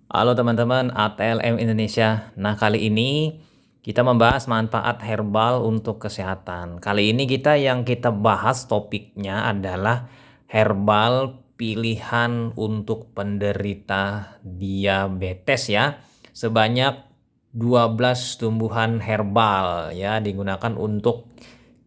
Halo teman-teman ATLM Indonesia. Nah, kali ini kita membahas manfaat herbal untuk kesehatan. Kali ini kita bahas topiknya adalah herbal pilihan untuk penderita diabetes ya. Sebanyak 12 tumbuhan herbal ya digunakan untuk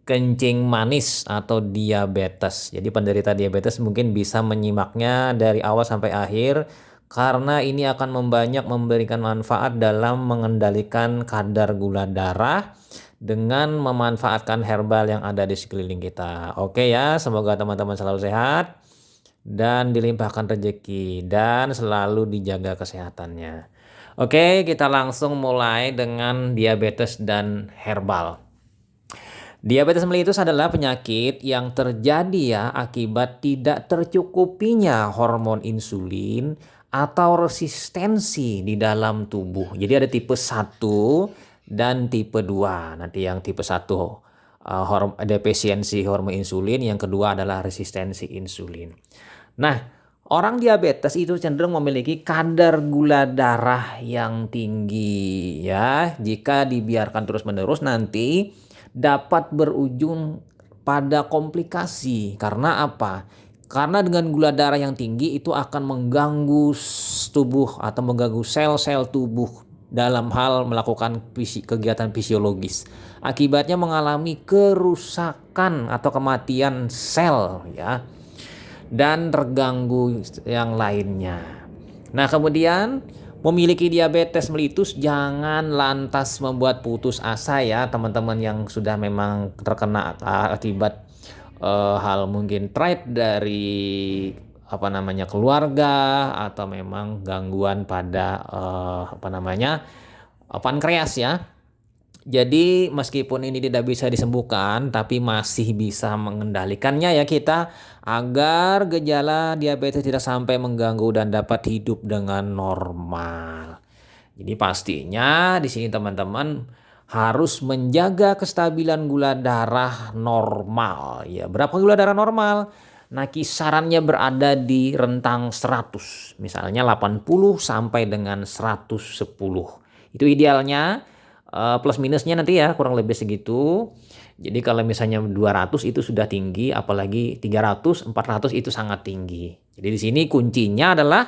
kencing manis atau diabetes. Jadi penderita diabetes mungkin bisa menyimaknya dari awal sampai akhir karena ini akan memberikan manfaat dalam mengendalikan kadar gula darah dengan memanfaatkan herbal yang ada di sekeliling kita. Oke ya, semoga teman-teman selalu sehat dan dilimpahkan rezeki dan selalu dijaga kesehatannya. Oke, kita langsung mulai dengan diabetes dan herbal. Diabetes mellitus adalah penyakit yang terjadi ya akibat tidak tercukupinya hormon insulin atau resistensi di dalam tubuh. Jadi ada tipe 1 dan tipe 2. Nanti yang tipe 1 defisiensi hormon insulin, yang kedua adalah resistensi insulin. Nah, orang diabetes itu cenderung memiliki kadar gula darah yang tinggi ya. Jika dibiarkan terus-menerus nanti dapat berujung pada komplikasi. Karena apa? Karena dengan gula darah yang tinggi itu akan mengganggu tubuh atau mengganggu sel-sel tubuh dalam hal melakukan kegiatan fisiologis. Akibatnya mengalami kerusakan atau kematian sel ya dan terganggu yang lainnya. Nah, kemudian memiliki diabetes mellitus jangan lantas membuat putus asa ya teman-teman yang sudah memang terkena akibat hal mungkin trait dari keluarga atau memang gangguan pada pankreas ya. Jadi meskipun ini tidak bisa disembuhkan, tapi masih bisa mengendalikannya ya kita agar gejala diabetes tidak sampai mengganggu dan dapat hidup dengan normal. Jadi pastinya di sini teman-teman harus menjaga kestabilan gula darah normal ya. Berapa gula darah normal? Nah, kisarannya berada di rentang 100. Misalnya 80 sampai dengan 110. Itu idealnya. Plus minusnya nanti ya kurang lebih segitu. Jadi kalau misalnya 200 itu sudah tinggi, apalagi 300, 400 itu sangat tinggi. Jadi di sini kuncinya adalah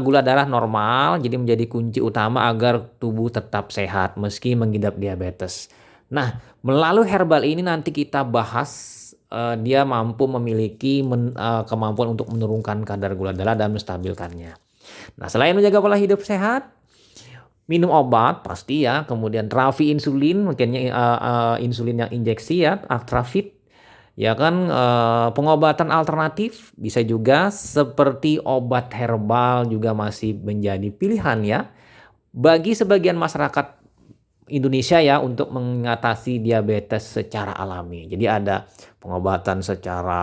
gula darah normal, jadi menjadi kunci utama agar tubuh tetap sehat meski mengidap diabetes. Nah, melalui herbal ini nanti kita bahas dia mampu memiliki kemampuan untuk menurunkan kadar gula darah dan menstabilkannya. Nah, selain menjaga pola hidup sehat, minum obat pasti ya, kemudian terapi insulin, makanya insulin yang injeksi ya, Actravit, ya kan, pengobatan alternatif bisa juga seperti obat herbal juga masih menjadi pilihan ya, bagi sebagian masyarakat Indonesia ya untuk mengatasi diabetes secara alami. Jadi ada pengobatan secara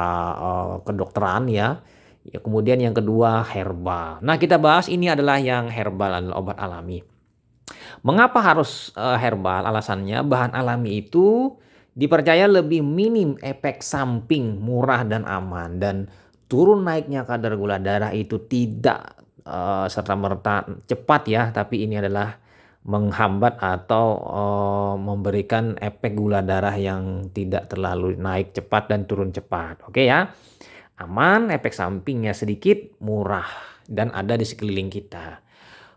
kedokteran ya, kemudian yang kedua herbal. Nah, kita bahas ini adalah yang herbal, adalah obat alami. Mengapa harus herbal? Alasannya bahan alami itu dipercaya lebih minim efek samping, murah dan aman, dan turun naiknya kadar gula darah itu tidak serta-merta cepat ya, tapi ini adalah menghambat atau memberikan efek gula darah yang tidak terlalu naik cepat dan turun cepat. Oke ya. Aman, efek sampingnya sedikit, murah dan ada di sekeliling kita.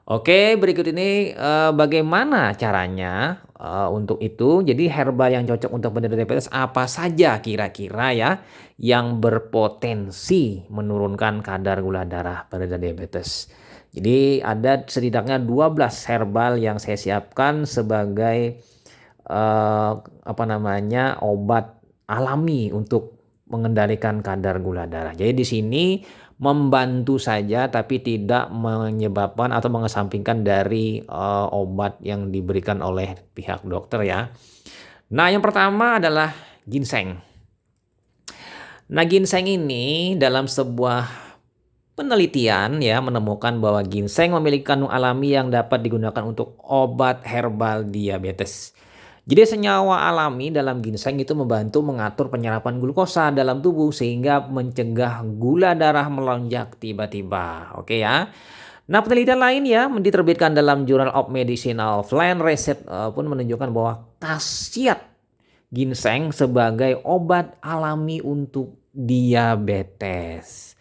Oke, berikut ini bagaimana caranya untuk itu. Jadi herbal yang cocok untuk penderita diabetes apa saja kira-kira ya yang berpotensi menurunkan kadar gula darah penderita diabetes. Jadi ada setidaknya 12 herbal yang saya siapkan sebagai obat alami untuk mengendalikan kadar gula darah. Jadi di sini membantu saja tapi tidak menyebabkan atau mengesampingkan dari obat yang diberikan oleh pihak dokter ya. Nah, yang pertama adalah ginseng. Nah, ginseng ini dalam sebuah penelitian ya menemukan bahwa ginseng memiliki kandung alami yang dapat digunakan untuk obat herbal diabetes. Jadi senyawa alami dalam ginseng itu membantu mengatur penyerapan glukosa dalam tubuh sehingga mencegah gula darah melonjak tiba-tiba. Oke ya. Nah, penelitian lain ya diterbitkan dalam Journal of Medicinal Plant Research pun menunjukkan bahwa khasiat ginseng sebagai obat alami untuk diabetes.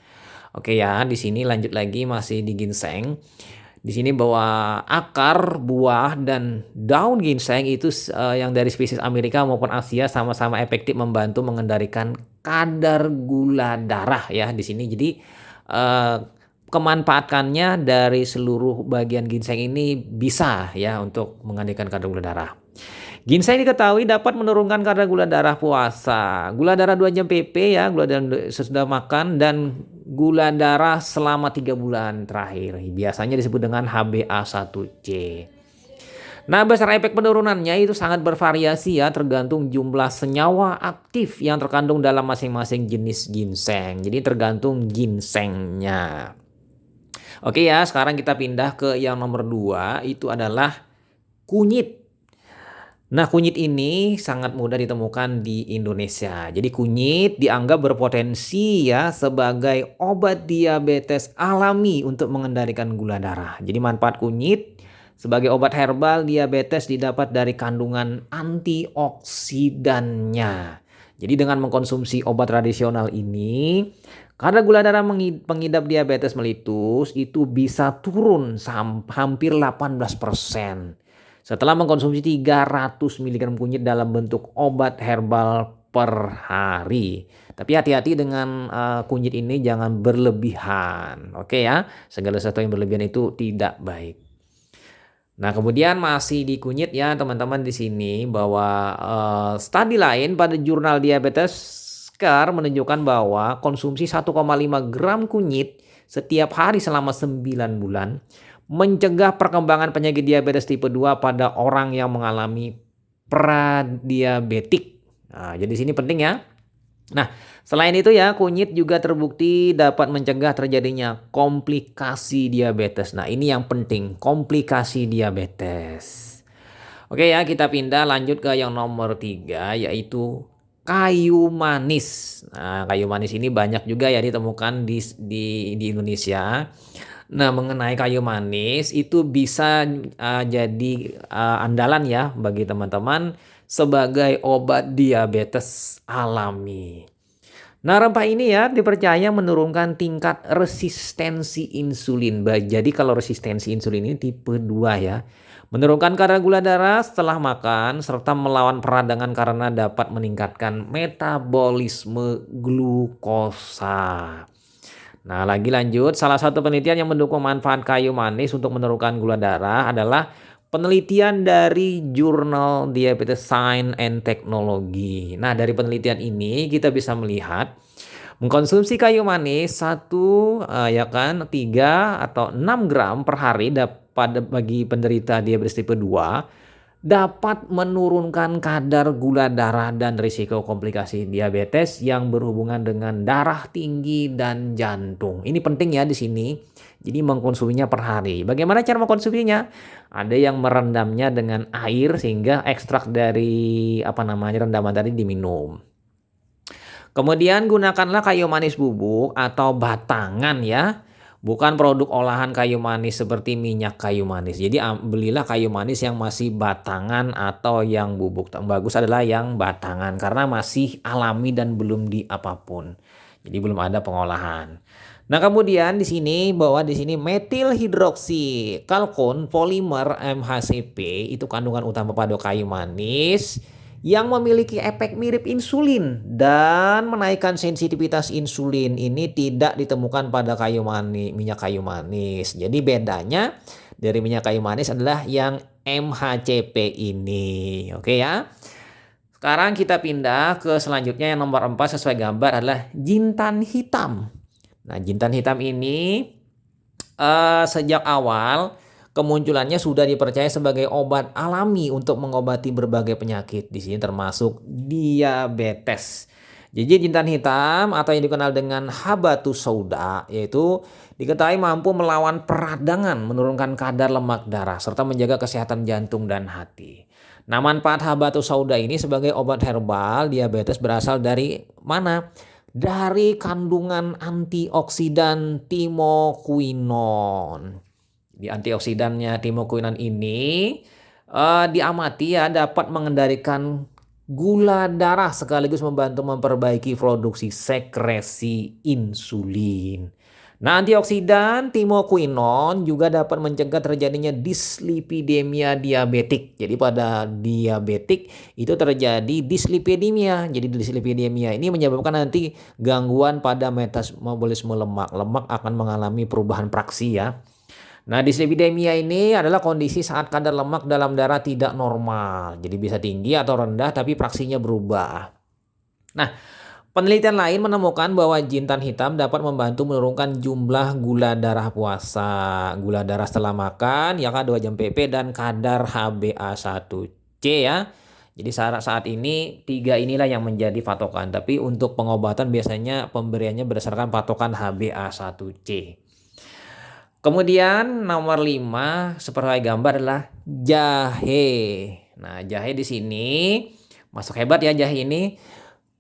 Oke ya, di sini lanjut lagi masih di ginseng. Di sini bahwa akar, buah, dan daun ginseng itu yang dari spesies Amerika maupun Asia sama-sama efektif membantu mengendalikan kadar gula darah ya di sini. Jadi eh, kemanfaatannya dari seluruh bagian ginseng ini bisa ya untuk mengendalikan kadar gula darah. Ginseng diketahui dapat menurunkan kadar gula darah puasa, gula darah 2 jam PP ya, gula darah sesudah makan, dan gula darah selama 3 bulan terakhir. Biasanya disebut dengan HbA1c. Nah, besar efek penurunannya itu sangat bervariasi ya, tergantung jumlah senyawa aktif yang terkandung dalam masing-masing jenis ginseng. Jadi tergantung ginsengnya. Oke ya, sekarang kita pindah ke yang nomor 2, itu adalah kunyit. Nah, kunyit ini sangat mudah ditemukan di Indonesia. Jadi kunyit dianggap berpotensi ya sebagai obat diabetes alami untuk mengendalikan gula darah. Jadi manfaat kunyit sebagai obat herbal diabetes didapat dari kandungan antioksidannya. Jadi dengan mengkonsumsi obat tradisional ini, kadar gula darah pengidap diabetes mellitus itu bisa turun hampir 18%. Setelah mengkonsumsi 300 mg kunyit dalam bentuk obat herbal per hari. Tapi hati-hati dengan kunyit ini, jangan berlebihan. Oke ya, segala sesuatu yang berlebihan itu tidak baik. Nah, kemudian masih di kunyit ya teman-teman di sini bahwa studi lain pada jurnal Diabetes Care menunjukkan bahwa konsumsi 1,5 gram kunyit setiap hari selama 9 bulan mencegah perkembangan penyakit diabetes tipe 2 pada orang yang mengalami pradiabetik. Nah, jadi sini penting ya. Nah, selain itu ya, kunyit juga terbukti dapat mencegah terjadinya komplikasi diabetes. Nah, ini yang penting, komplikasi diabetes. Oke ya, kita pindah lanjut ke yang nomor 3, yaitu kayu manis. Nah, kayu manis ini banyak juga ya ditemukan di Indonesia. Nah, mengenai kayu manis itu bisa jadi andalan ya bagi teman-teman sebagai obat diabetes alami. Nah, rempah ini ya dipercaya menurunkan tingkat resistensi insulin. Jadi kalau resistensi insulin ini tipe 2 ya. Menurunkan kadar gula darah setelah makan serta melawan peradangan karena dapat meningkatkan metabolisme glukosa. Nah, lagi lanjut, salah satu penelitian yang mendukung manfaat kayu manis untuk menurunkan gula darah adalah penelitian dari Jurnal Diabetes Science and Technology. Nah, dari penelitian ini kita bisa melihat mengkonsumsi kayu manis 3 atau 6 gram per hari bagi penderita diabetes tipe 2 dapat menurunkan kadar gula darah dan risiko komplikasi diabetes yang berhubungan dengan darah tinggi dan jantung. Ini penting ya di sini. Jadi mengkonsumsinya per hari. Bagaimana cara mengkonsumsinya? Ada yang merendamnya dengan air sehingga ekstrak dari rendaman tadi diminum. Kemudian gunakanlah kayu manis bubuk atau batangan ya. Bukan produk olahan kayu manis seperti minyak kayu manis. Jadi belilah kayu manis yang masih batangan atau yang bubuk. Yang bagus adalah yang batangan karena masih alami dan belum apapun. Jadi belum ada pengolahan. Nah, kemudian di sini metil hidroksikalkon polimer MHCP itu kandungan utama pada kayu manis yang memiliki efek mirip insulin dan menaikkan sensitivitas insulin. Ini tidak ditemukan pada minyak kayu manis. Jadi bedanya dari minyak kayu manis adalah yang MHCP ini. Oke ya. Sekarang kita pindah ke selanjutnya yang nomor 4 sesuai gambar adalah jintan hitam. Nah, jintan hitam ini sejak awal kemunculannya sudah dipercaya sebagai obat alami untuk mengobati berbagai penyakit. Di sini termasuk diabetes. Jadi jintan hitam atau yang dikenal dengan habatus sauda yaitu diketahui mampu melawan peradangan, menurunkan kadar lemak darah serta menjaga kesehatan jantung dan hati. Nah, manfaat habatus sauda ini sebagai obat herbal diabetes berasal dari mana? Dari kandungan antioksidan timokuinon. Di antioksidannya timokuinon ini diamati ya dapat mengendalikan gula darah sekaligus membantu memperbaiki produksi sekresi insulin. Nah, antioksidan timokuinon juga dapat mencegah terjadinya dislipidemia diabetik. Jadi pada diabetik itu terjadi dislipidemia. Jadi dislipidemia ini menyebabkan nanti gangguan pada metabolisme lemak. Lemak akan mengalami perubahan fraksi ya. Nah, dislipidemia ini adalah kondisi saat kadar lemak dalam darah tidak normal. Jadi bisa tinggi atau rendah tapi fraksinya berubah. Nah, penelitian lain menemukan bahwa jintan hitam dapat membantu menurunkan jumlah gula darah puasa, gula darah setelah makan, ya kan 2 jam PP dan kadar HbA1c ya. Jadi saat ini 3 inilah yang menjadi patokan. Tapi untuk pengobatan biasanya pemberiannya berdasarkan patokan HbA1c. Kemudian nomor 5 seperti gambar adalah jahe. Nah, jahe di sini masuk hebat ya jahe ini.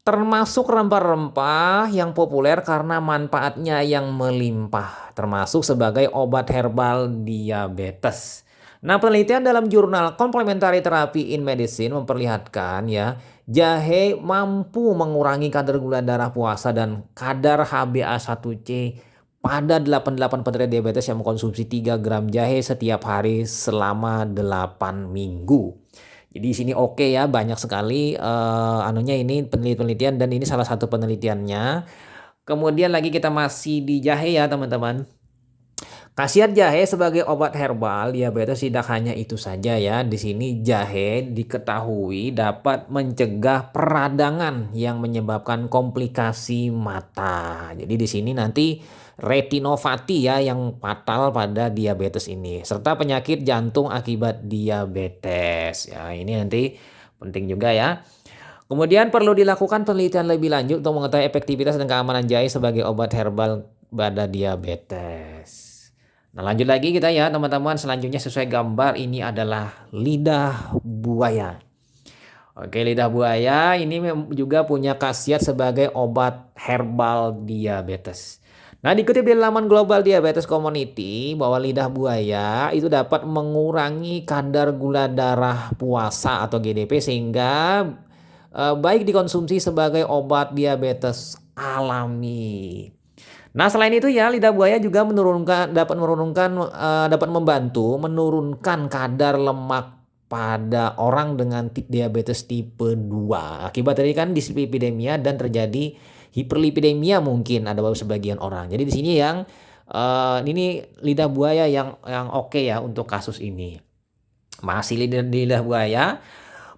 Termasuk rempah-rempah yang populer karena manfaatnya yang melimpah, termasuk sebagai obat herbal diabetes. Nah, penelitian dalam jurnal Complementary Therapy in Medicine memperlihatkan ya, jahe mampu mengurangi kadar gula darah puasa dan kadar HbA1c pada 88 penderita diabetes yang mengkonsumsi 3 gram jahe setiap hari selama 8 minggu. Jadi di sini oke ya, banyak sekali ini penelitian dan ini salah satu penelitiannya. Kemudian lagi kita masih di jahe ya teman-teman. Khasiat jahe sebagai obat herbal diabetes tidak hanya itu saja ya. Di sini jahe diketahui dapat mencegah peradangan yang menyebabkan komplikasi mata. Jadi di sini nanti retinopati ya yang fatal pada diabetes ini serta penyakit jantung akibat diabetes. Ya, ini nanti penting juga ya. Kemudian perlu dilakukan penelitian lebih lanjut untuk mengetahui efektivitas dan keamanan jahe sebagai obat herbal pada diabetes. Nah, lanjut lagi kita ya teman-teman, selanjutnya sesuai gambar ini adalah lidah buaya. Oke, lidah buaya ini juga punya khasiat sebagai obat herbal diabetes. Nah, dikutip di laman Global Diabetes Community bahwa lidah buaya itu dapat mengurangi kadar gula darah puasa atau GDP sehingga baik dikonsumsi sebagai obat diabetes alami. Nah, selain itu ya lidah buaya juga dapat membantu menurunkan kadar lemak pada orang dengan diabetes tipe 2. Akibat tadi kan dislipidemia dan terjadi hiperlipidemia mungkin ada sebagian orang. Jadi di sini yang ini lidah buaya yang oke ya untuk kasus ini. Masih lidah buaya.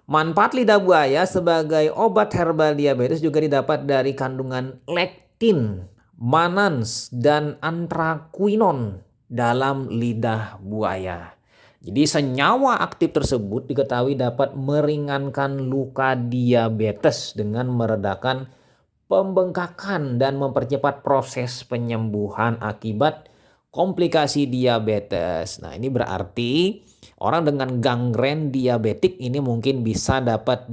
Manfaat lidah buaya sebagai obat herbal diabetes juga didapat dari kandungan lektin, mannans dan anthraquinone dalam lidah buaya. Jadi senyawa aktif tersebut diketahui dapat meringankan luka diabetes dengan meredakan pembengkakan dan mempercepat proses penyembuhan akibat komplikasi diabetes. Nah, ini berarti orang dengan gangren diabetik ini mungkin bisa dapat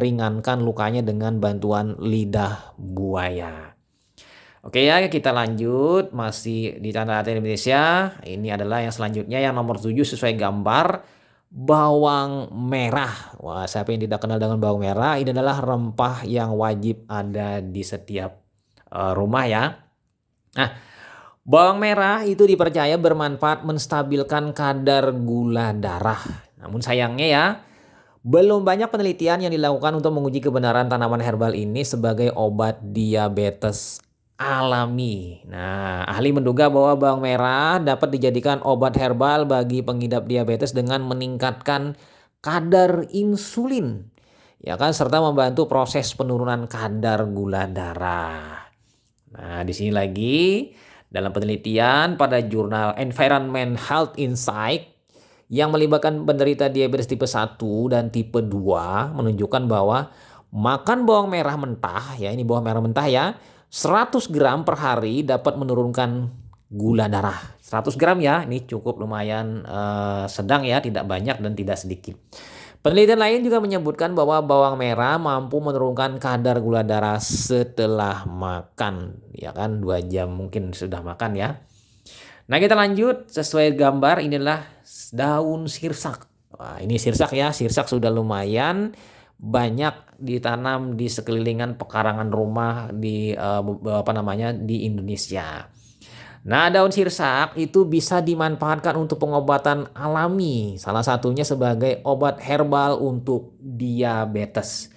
ringankan lukanya dengan bantuan lidah buaya. Oke ya, kita lanjut masih di Channel AT Indonesia. Ini adalah yang selanjutnya yang nomor 7 sesuai gambar bawang merah. Wah, siapa yang tidak kenal dengan bawang merah? Ini adalah rempah yang wajib ada di setiap rumah ya. Nah, bawang merah itu dipercaya bermanfaat menstabilkan kadar gula darah. Namun sayangnya ya, belum banyak penelitian yang dilakukan untuk menguji kebenaran tanaman herbal ini sebagai obat diabetes alami. Nah, ahli menduga bahwa bawang merah dapat dijadikan obat herbal bagi pengidap diabetes dengan meningkatkan kadar insulin, ya kan, serta membantu proses penurunan kadar gula darah. Nah, di sini lagi dalam penelitian pada jurnal Environment Health Insight yang melibatkan penderita diabetes tipe 1 dan tipe 2 menunjukkan bahwa makan bawang merah mentah ya, ini bawang merah mentah ya, 100 gram per hari dapat menurunkan gula darah. 100 gram ya, ini cukup lumayan sedang ya, tidak banyak dan tidak sedikit. Penelitian lain juga menyebutkan bahwa bawang merah mampu menurunkan kadar gula darah setelah makan. Ya kan, 2 jam mungkin sudah makan ya. Nah, kita lanjut sesuai gambar, inilah daun sirsak. Wah, ini sirsak ya, sirsak sudah lumayan banyak ditanam di sekelilingan pekarangan rumah di apa namanya di Indonesia. Nah, daun sirsak itu bisa dimanfaatkan untuk pengobatan alami, salah satunya sebagai obat herbal untuk diabetes.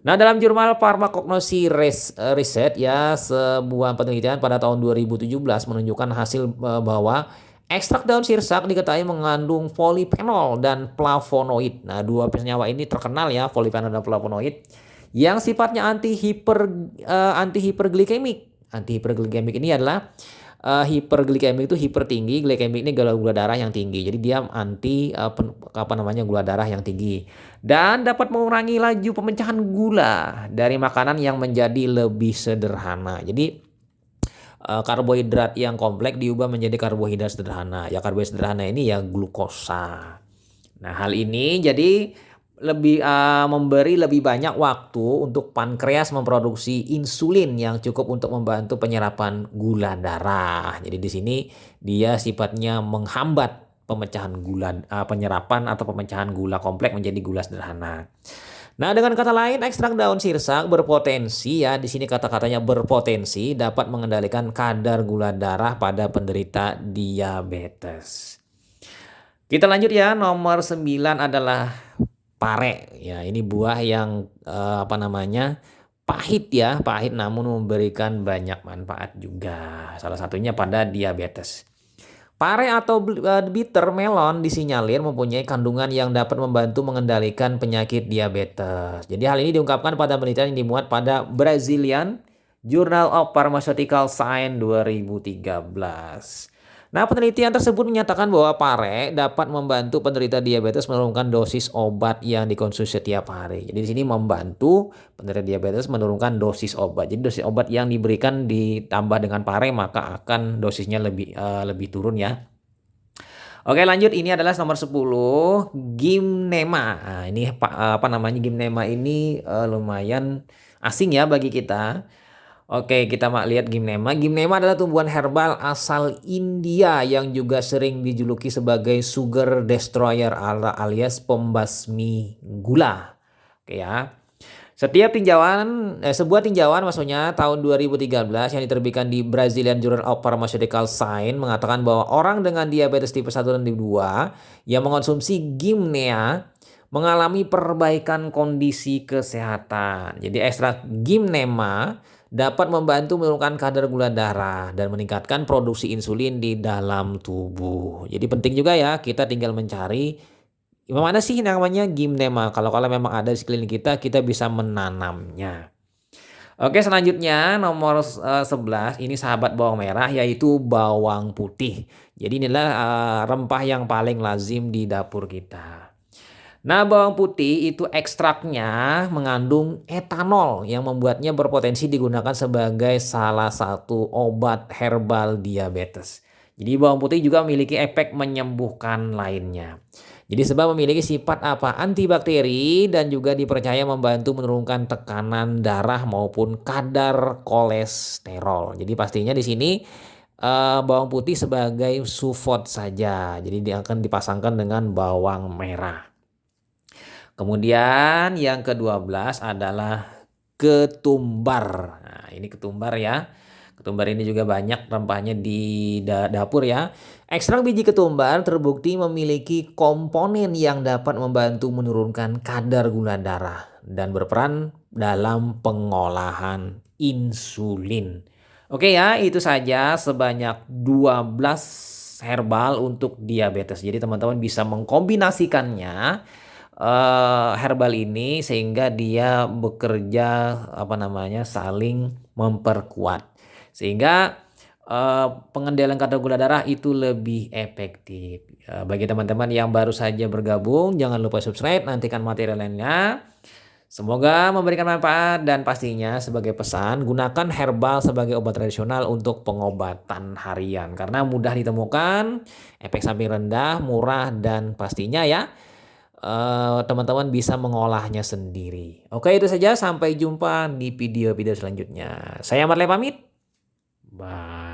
Nah, dalam jurnal Pharmacognosy Research ya, sebuah penelitian pada tahun 2017 menunjukkan hasil bahwa ekstrak daun sirsak diketahui mengandung polifenol dan flavonoid. Nah, dua senyawa ini terkenal ya, polifenol dan flavonoid, yang sifatnya anti hiperglikemik. Anti hiperglikemik ini adalah hiperglikemik itu hiper tinggi, glikemik ini gula darah yang tinggi. Jadi dia anti apa namanya gula darah yang tinggi dan dapat mengurangi laju pemecahan gula dari makanan yang menjadi lebih sederhana. Jadi karbohidrat yang kompleks diubah menjadi karbohidrat sederhana. Ya karbohidrat sederhana ini ya glukosa. Nah, hal ini jadi memberi lebih banyak waktu untuk pankreas memproduksi insulin yang cukup untuk membantu penyerapan gula darah. Jadi di sini dia sifatnya menghambat pemecahan gula, penyerapan atau pemecahan gula kompleks menjadi gula sederhana. Nah, dengan kata lain, ekstrak daun sirsak berpotensi ya, di sini kata-katanya berpotensi dapat mengendalikan kadar gula darah pada penderita diabetes. Kita lanjut ya, nomor 9 adalah pare. Ya, ini buah yang apa namanya? Pahit ya, pahit namun memberikan banyak manfaat juga. Salah satunya pada diabetes. Pare atau bitter melon disinyalir mempunyai kandungan yang dapat membantu mengendalikan penyakit diabetes. Jadi hal ini diungkapkan pada penelitian yang dimuat pada Brazilian Journal of Pharmaceutical Science 2013. Nah, penelitian tersebut menyatakan bahwa pare dapat membantu penderita diabetes menurunkan dosis obat yang dikonsumsi setiap hari. Jadi di sini membantu penderita diabetes menurunkan dosis obat. Jadi dosis obat yang diberikan ditambah dengan pare maka akan dosisnya lebih turun ya. Oke, lanjut, ini adalah nomor 10, gimnema. Nah, ini apa namanya gimnema ini lumayan asing ya bagi kita. Oke, kita lihat gimnema. Gimnema adalah tumbuhan herbal asal India yang juga sering dijuluki sebagai sugar destroyer alias pembasmi gula. Oke ya. Sebuah tinjauan maksudnya tahun 2013 yang diterbitkan di Brazilian Journal of Pharmaceutical Science mengatakan bahwa orang dengan diabetes tipe 1 dan tipe 2 yang mengonsumsi gimnea mengalami perbaikan kondisi kesehatan. Jadi ekstrak gimnema dapat membantu menurunkan kadar gula darah dan meningkatkan produksi insulin di dalam tubuh. Jadi penting juga ya, kita tinggal mencari mana sih namanya gimnema. Kalau memang ada di sekeliling kita, kita bisa menanamnya. Oke, selanjutnya nomor 11, ini sahabat bawang merah yaitu bawang putih. Jadi inilah rempah yang paling lazim di dapur kita. Nah, bawang putih itu ekstraknya mengandung etanol yang membuatnya berpotensi digunakan sebagai salah satu obat herbal diabetes. Jadi bawang putih juga memiliki efek menyembuhkan lainnya. Jadi sebab memiliki sifat apa? Antibakteri dan juga dipercaya membantu menurunkan tekanan darah maupun kadar kolesterol. Jadi pastinya di sini bawang putih sebagai support saja. Jadi dia akan dipasangkan dengan bawang merah. Kemudian yang ke-12 adalah ketumbar. Nah, ini ketumbar ya. Ketumbar ini juga banyak rempahnya di dapur ya. Ekstrak biji ketumbar terbukti memiliki komponen yang dapat membantu menurunkan kadar gula darah dan berperan dalam pengolahan insulin. Oke ya, itu saja sebanyak 12 herbal untuk diabetes. Jadi teman-teman bisa mengkombinasikannya herbal ini sehingga dia bekerja apa namanya saling memperkuat sehingga pengendalian kadar gula darah itu lebih efektif. Bagi teman-teman yang baru saja bergabung, jangan lupa subscribe, nantikan materi lainnya. Semoga memberikan manfaat dan pastinya sebagai pesan, gunakan herbal sebagai obat tradisional untuk pengobatan harian karena mudah ditemukan, efek samping rendah, murah dan pastinya ya teman-teman bisa mengolahnya sendiri. Oke, itu saja, sampai jumpa di video-video selanjutnya. Saya Marle pamit. Bye.